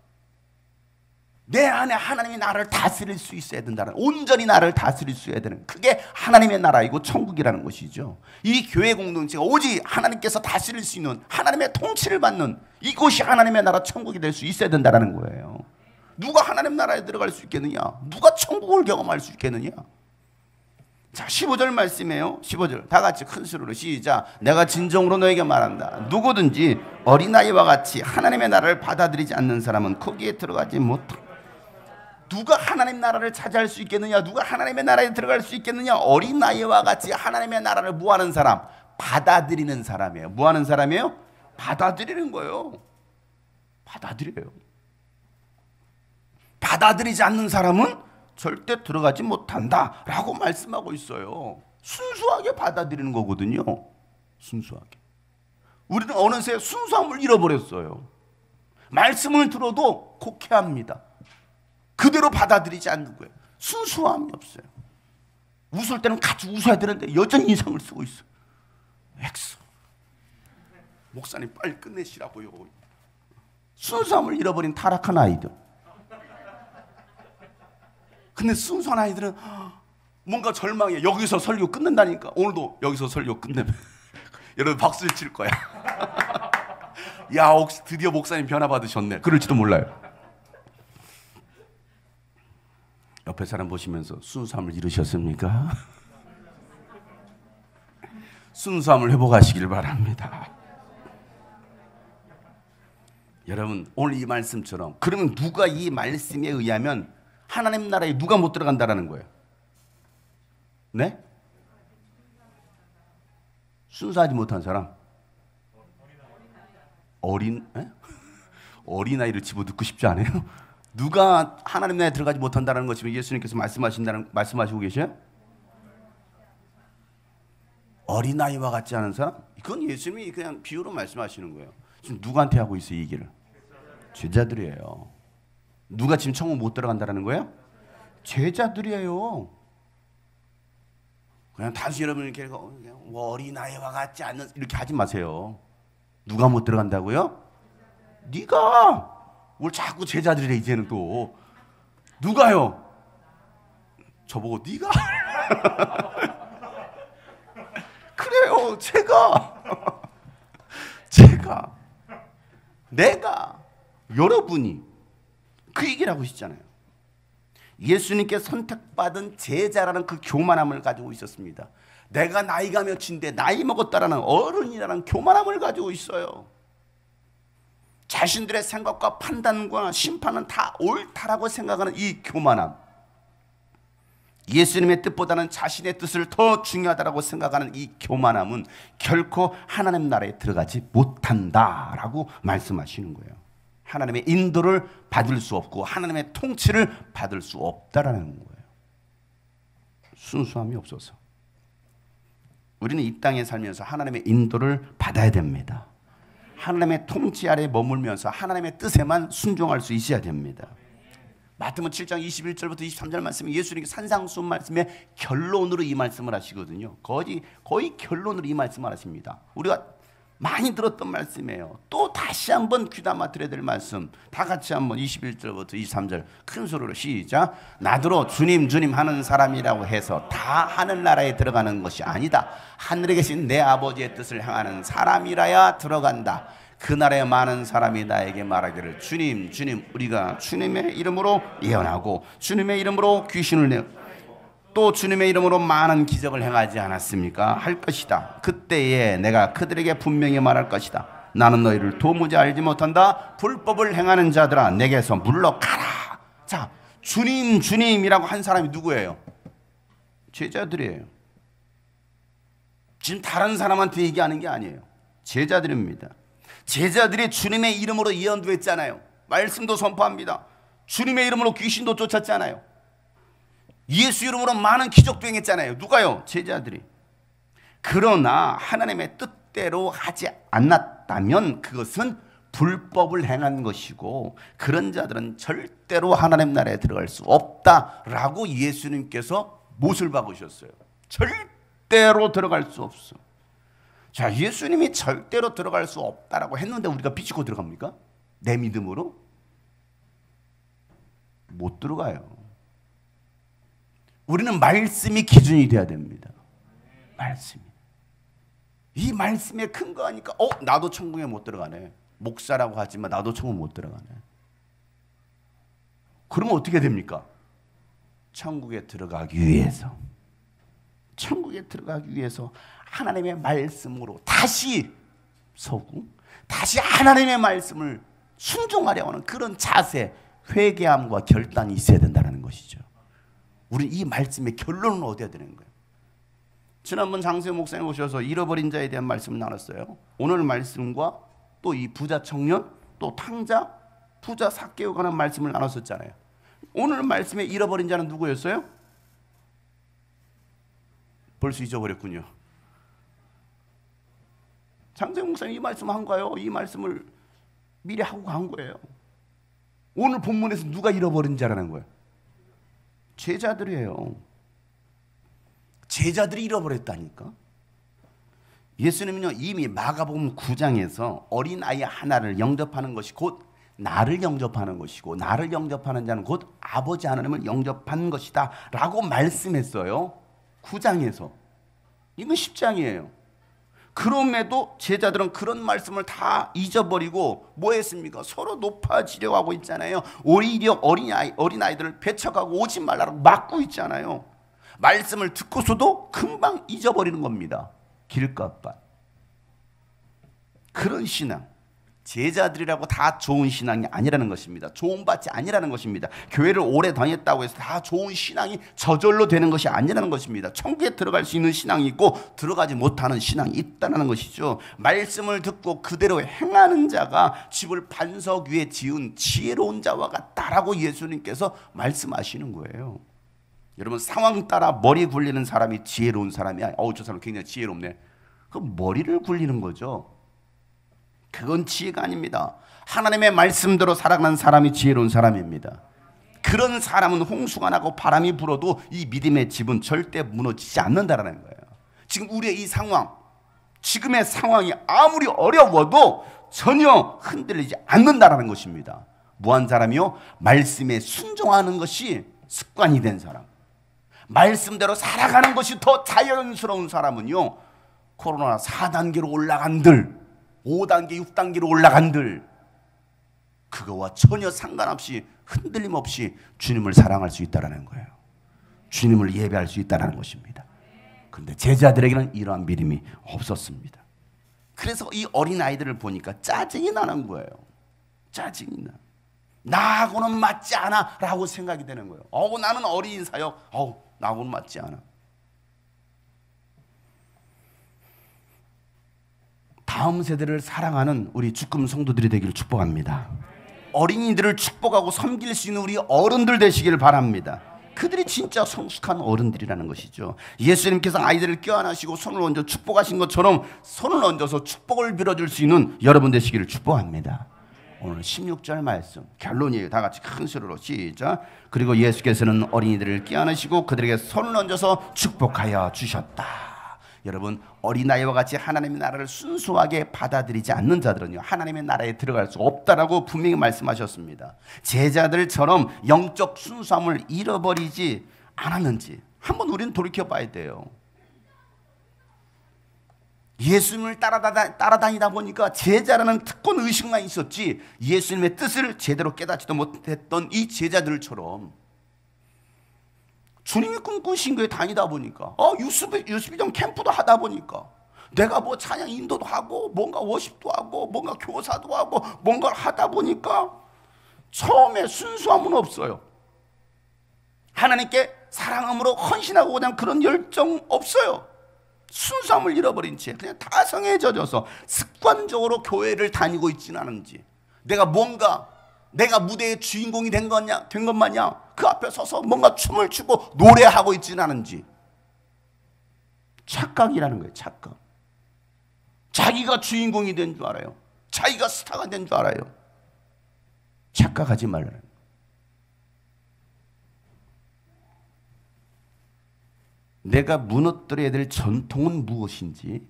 내 안에 하나님의 나라를 다스릴 수 있어야 된다는, 온전히 나를 다스릴 수 있어야 되는, 그게 하나님의 나라이고 천국이라는 것이죠. 이 교회 공동체가 오직 하나님께서 다스릴 수 있는, 하나님의 통치를 받는 이곳이 하나님의 나라 천국이 될 수 있어야 된다는 거예요. 누가 하나님 나라에 들어갈 수 있겠느냐? 누가 천국을 경험할 수 있겠느냐? 자, 15절 말씀이에요. 15절 다 같이 큰 소리로 시작. 내가 진정으로 너에게 말한다. 누구든지 어린아이와 같이 하나님의 나라를 받아들이지 않는 사람은 거기에 들어가지 못한다. 누가 하나님 나라를 차지할 수 있겠느냐? 누가 하나님의 나라에 들어갈 수 있겠느냐? 어린아이와 같이 하나님의 나라를 뭐하는 사람? 받아들이는 사람이에요. 뭐하는 사람이에요? 받아들이는 거예요. 받아들여요. 받아들이지 않는 사람은 절대 들어가지 못한다 라고 말씀하고 있어요. 순수하게 받아들이는 거거든요. 순수하게. 우리는 어느새 순수함을 잃어버렸어요. 말씀을 들어도 곡해합니다. 그대로 받아들이지 않는 거예요. 순수함이 없어요. 웃을 때는 같이 웃어야 되는데 여전히 인상을 쓰고 있어요. 엑소. 목사님 빨리 끝내시라고요. 순수함을 잃어버린 타락한 아이들. 근데 순수한 아이들은 뭔가 절망해. 여기서 설교 끝낸다니까. 오늘도 여기서 설교 끝내면 여러분 박수를 칠 거야. 야, 드디어 목사님 변화 받으셨네. 그럴지도 몰라요. 옆에 사람 보시면서 순수함을 잃으셨습니까? 순수함을 회복하시길 바랍니다. 여러분, 오늘 이 말씀처럼, 그러면 누가 이 말씀에 의하면 하나님 나라에 누가 못 들어간다라는 거예요? 네? 순수하지 못한 사람? 어린아이를 집어넣고 싶지 않아요? 누가 하나님 나라에 들어가지 못한다는 것이면 예수님께서 말씀하시고 계셔요? 어린아이와 같지 않은 사람? 그건 예수님이 그냥 비유로 말씀하시는 거예요. 지금 누구한테 하고 있어요, 이 얘기를? 제자들이에요. 누가 지금 천국 못 들어간다는 거예요? 제자들이에요. 그냥 단순히 여러분 이렇게 어린아이와 같지 않는 이렇게 하지 마세요. 누가 못 들어간다고요? 네가. 뭘 자꾸 제자들이래 이제는 또. 누가요? 저보고 네가. 그래요. 제가 내가 여러분이 그 얘기를 하고 있잖아요. 예수님께 선택받은 제자라는 그 교만함을 가지고 있었습니다. 내가 나이가 몇인데 나이 먹었다라는 어른이라는 교만함을 가지고 있어요. 자신들의 생각과 판단과 심판은 다 옳다라고 생각하는 이 교만함. 예수님의 뜻보다는 자신의 뜻을 더 중요하다고 생각하는 이 교만함은 결코 하나님 나라에 들어가지 못한다라고 말씀하시는 거예요. 하나님의 인도를 받을 수 없고 하나님의 통치를 받을 수 없다라는 거예요. 순수함이 없어서. 우리는 이 땅에 살면서 하나님의 인도를 받아야 됩니다. 하나님의 통치 아래 머물면서 하나님의 뜻에만 순종할 수 있어야 됩니다. 마태복음 7장 21절부터 23절 말씀에 예수님이 산상수훈 말씀의 결론으로 이 말씀을 하시거든요. 거의 결론으로 이 말씀을 하십니다. 우리가 많이 들었던 말씀이에요. 또 다시 한번 귀담아 들어야 될 말씀. 다 같이 한번 21절부터 23절 큰 소리로 시작. 나더러 주님 주님 하는 사람이라고 해서 다 하늘나라에 들어가는 것이 아니다. 하늘에 계신 내 아버지의 뜻을 향하는 사람이라야 들어간다. 그날에 많은 사람이 나에게 말하기를 주님 주님 우리가 주님의 이름으로 예언하고 주님의 이름으로 귀신을 내어 또 주님의 이름으로 많은 기적을 행하지 않았습니까? 할 것이다. 그때에 내가 그들에게 분명히 말할 것이다. 나는 너희를 도무지 알지 못한다. 불법을 행하는 자들아 내게서 물러가라. 자, 주님 주님이라고 한 사람이 누구예요? 제자들이에요. 지금 다른 사람한테 얘기하는 게 아니에요. 제자들입니다. 제자들이 주님의 이름으로 예언도 했잖아요. 말씀도 선포합니다. 주님의 이름으로 귀신도 쫓았잖아요. 예수 이름으로 많은 기적도 행했잖아요. 누가요? 제자들이. 그러나 하나님의 뜻대로 하지 않았다면 그것은 불법을 행한 것이고 그런 자들은 절대로 하나님 나라에 들어갈 수 없다라고 예수님께서 못을 박으셨어요. 절대로 들어갈 수 없어. 자, 예수님이 절대로 들어갈 수 없다라고 했는데 우리가 비집고 들어갑니까? 내 믿음으로? 못 들어가요. 우리는 말씀이 기준이 돼야 됩니다. 말씀이. 이 말씀에 근거하니까 나도 천국에 못 들어가네. 목사라고 하지만 나도 천국 못 들어가네. 그러면 어떻게 됩니까? 천국에 들어가기 위해서 하나님의 말씀으로 다시 서고 다시 하나님의 말씀을 순종하려고 하는 그런 자세, 회개함과 결단이 있어야 된다는 것이죠. 우리 이 말씀의 결론은 얻어야 되는 거예요. 지난번 장세호 목사님 오셔서 잃어버린 자에 대한 말씀을 나눴어요. 오늘 말씀과 또 이 부자 청년, 또 탕자, 부자 삭개오 관한 말씀을 나눴었잖아요. 오늘 말씀에 잃어버린 자는 누구였어요? 벌써 잊어버렸군요. 장세호 목사님 이 말씀 한 거예요. 이 말씀을 미리 하고 간 거예요. 오늘 본문에서 누가 잃어버린 자라는 거예요? 제자들이에요. 제자들이 잃어버렸다니까. 예수님은요 이미 마가복음 9장에서 어린아이 하나를 영접하는 것이 곧 나를 영접하는 것이고 나를 영접하는 자는 곧 아버지 하나님을 영접한 것이다 라고 말씀했어요. 9장에서. 이건 10장이에요. 그럼에도 제자들은 그런 말씀을 다 잊어버리고 뭐 했습니까? 서로 높아지려고 하고 있잖아요. 오히려 어린아이들을 배척하고 오지 말라고 막고 있잖아요. 말씀을 듣고서도 금방 잊어버리는 겁니다. 길값밭. 그런 신앙. 제자들이라고 다 좋은 신앙이 아니라는 것입니다. 좋은 밭이 아니라는 것입니다. 교회를 오래 다녔다고 해서 다 좋은 신앙이 저절로 되는 것이 아니라는 것입니다. 천국에 들어갈 수 있는 신앙이 있고 들어가지 못하는 신앙이 있다는 것이죠. 말씀을 듣고 그대로 행하는 자가 집을 반석 위에 지은 지혜로운 자와 같다라고 예수님께서 말씀하시는 거예요. 여러분 상황 따라 머리 굴리는 사람이 지혜로운 사람이야. 저 사람 굉장히 지혜롭네. 그 머리를 굴리는 거죠. 그건 지혜가 아닙니다. 하나님의 말씀대로 살아가는 사람이 지혜로운 사람입니다. 그런 사람은 홍수가 나고 바람이 불어도 이 믿음의 집은 절대 무너지지 않는다는 거예요. 지금 우리의 이 상황, 지금의 상황이 아무리 어려워도 전혀 흔들리지 않는다는 것입니다. 뭐한 사람이요? 말씀에 순종하는 것이 습관이 된 사람, 말씀대로 살아가는 것이 더 자연스러운 사람은요, 코로나 4단계로 올라간들 5단계, 6단계로 올라간들 그거와 전혀 상관없이 흔들림 없이 주님을 사랑할 수 있다는 거예요. 주님을 예배할 수 있다는 것입니다. 그런데 제자들에게는 이러한 믿음이 없었습니다. 그래서 이 어린아이들을 보니까 짜증이 나는 거예요. 짜증이 나. 나하고는 맞지 않아 라고 생각이 되는 거예요. 나는 어린 사역, 나하고는 맞지 않아. 다음 세대를 사랑하는 우리 주금 성도들이 되기를 축복합니다. 어린이들을 축복하고 섬길 수 있는 우리 어른들 되시기를 바랍니다. 그들이 진짜 성숙한 어른들이라는 것이죠. 예수님께서 아이들을 껴안으시고 손을 얹어 축복하신 것처럼 손을 얹어서 축복을 빌어줄 수 있는 여러분 되시기를 축복합니다. 오늘 16절 말씀 결론이에요. 다 같이 큰 소리로 시작. 그리고 예수께서는 어린이들을 껴안으시고 그들에게 손을 얹어서 축복하여 주셨다. 여러분, 어린아이와 같이 하나님의 나라를 순수하게 받아들이지 않는 자들은요, 하나님의 나라에 들어갈 수 없다라고 분명히 말씀하셨습니다. 제자들처럼 영적 순수함을 잃어버리지 않았는지 한번 우리는 돌이켜 봐야 돼요. 예수님을 따라다니다 보니까 제자라는 특권 의식만 있었지 예수님의 뜻을 제대로 깨닫지도 못했던 이 제자들처럼 주님이 꿈꾸신 교회 다니다 보니까 유스비전 캠프도 하다 보니까 내가 뭐 찬양 인도도 하고 뭔가 워십도 하고 뭔가 교사도 하고 뭔가를 하다 보니까 처음에 순수함은 없어요. 하나님께 사랑함으로 헌신하고 그냥 그런 열정 없어요. 순수함을 잃어버린 채 그냥 타성에 젖어서 습관적으로 교회를 다니고 있지는 않은지 내가 무대의 주인공이 된 것 마냥 그 앞에 서서 뭔가 춤을 추고 노래하고 있지는 않은지 착각이라는 거예요. 착각. 자기가 주인공이 된 줄 알아요. 자기가 스타가 된 줄 알아요. 착각하지 말라는 거예요. 내가 무너뜨려야 될 전통은 무엇인지,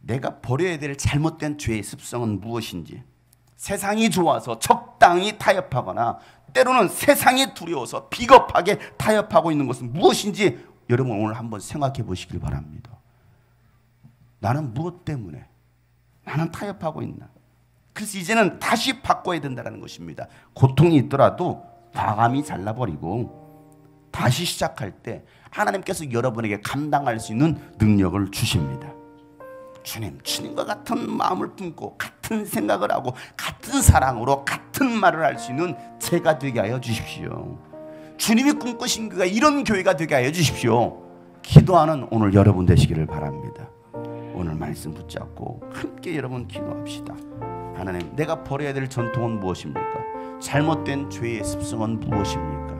내가 버려야 될 잘못된 죄의 습성은 무엇인지, 세상이 좋아서 적당히 타협하거나 때로는 세상이 두려워서 비겁하게 타협하고 있는 것은 무엇인지 여러분 오늘 한번 생각해 보시길 바랍니다. 나는 무엇 때문에 나는 타협하고 있나? 그래서 이제는 다시 바꿔야 된다는 것입니다. 고통이 있더라도 과감히 잘라버리고 다시 시작할 때 하나님께서 여러분에게 감당할 수 있는 능력을 주십니다. 주님과 같은 마음을 품고 같은 생각을 하고 같은 사랑으로 같은 말을 할 수 있는 제가 되게 하여 주십시오. 주님이 꿈꾸신 교회가 이런 교회가 되게 하여 주십시오. 기도하는 오늘 여러분 되시기를 바랍니다. 오늘 말씀 붙잡고 함께 여러분 기도합시다. 하나님, 내가 버려야 될 전통은 무엇입니까? 잘못된 죄의 습성은 무엇입니까?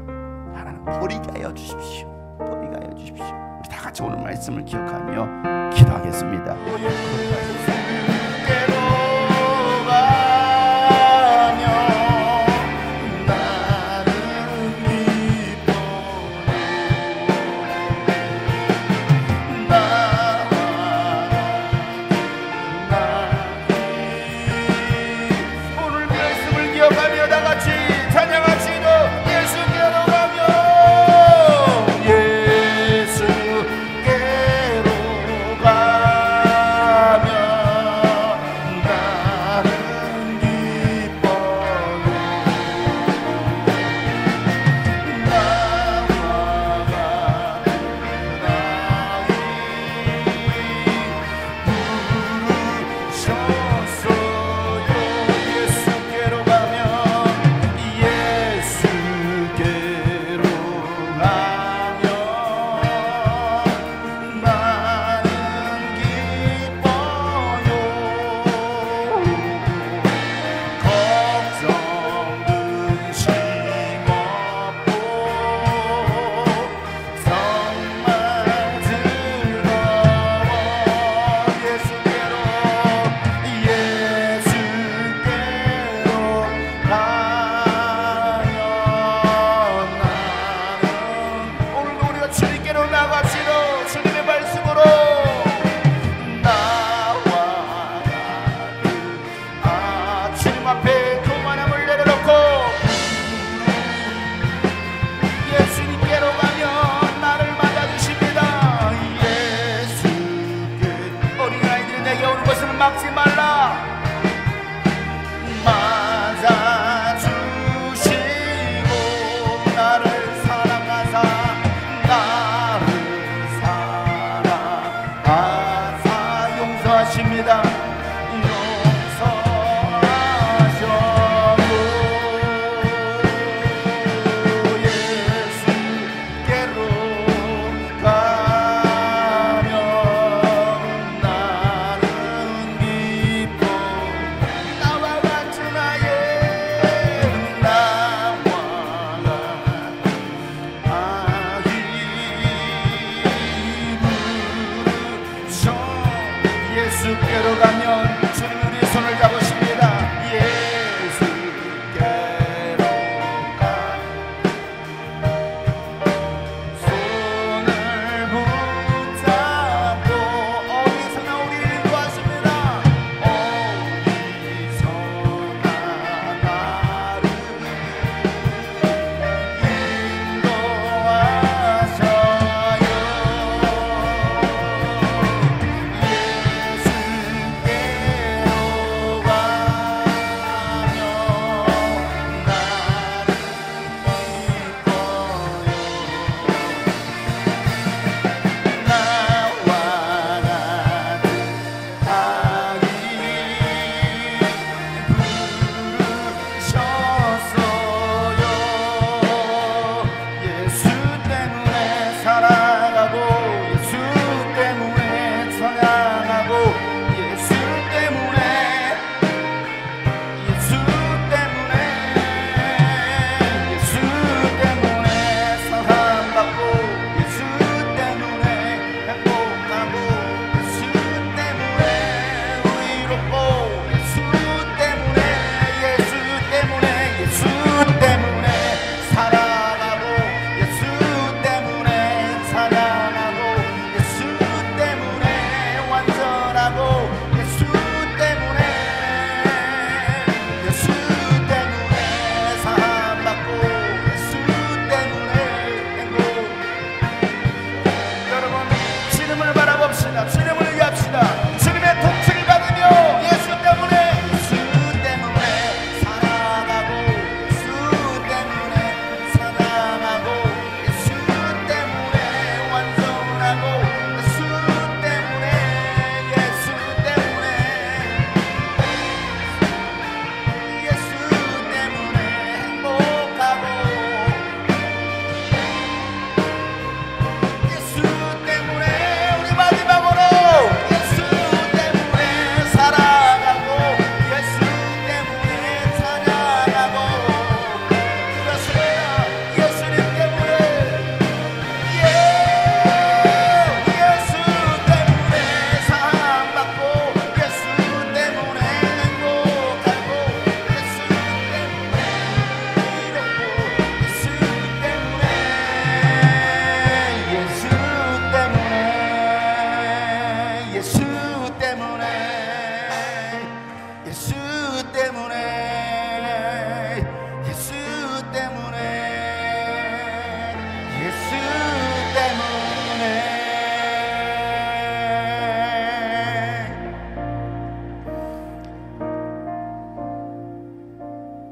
하나님, 버리게 하여 주십시오. 버리게 하여 주십시오. 우리 다 같이 오늘 말씀을 기억하며 기도하겠습니다.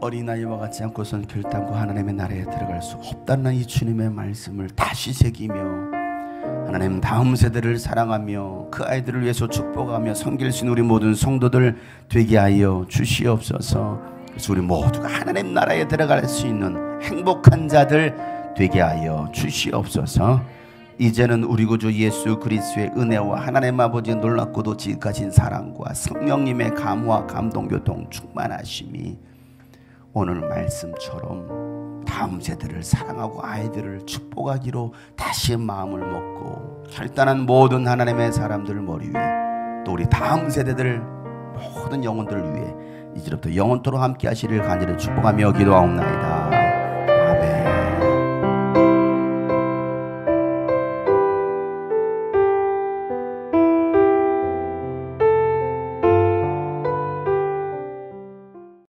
어린아이와 같지 않고선 결단코 하나님의 나라에 들어갈 수 없다는 이 주님의 말씀을 다시 새기며 하나님 다음 세대를 사랑하며 그 아이들을 위해서 축복하며 섬길 수 있는 우리 모든 성도들 되게 하여 주시옵소서. 그래서 우리 모두가 하나님 나라에 들어갈 수 있는 행복한 자들 되게 하여 주시옵소서. 이제는 우리 구주 예수 그리스도의 은혜와 하나님 아버지의 놀랍고도 지극하신 사랑과 성령님의 감화 감동 교통 충만하심이 오늘 말씀처럼 다음 세대를 사랑하고 아이들을 축복하기로 다시 마음을 먹고 결단한 모든 하나님의 사람들 머리 위에 또 우리 다음 세대들 모든 영혼들을 위해 이제부터 영원토록 함께 하시를 간절히 축복하며 기도하옵나이다.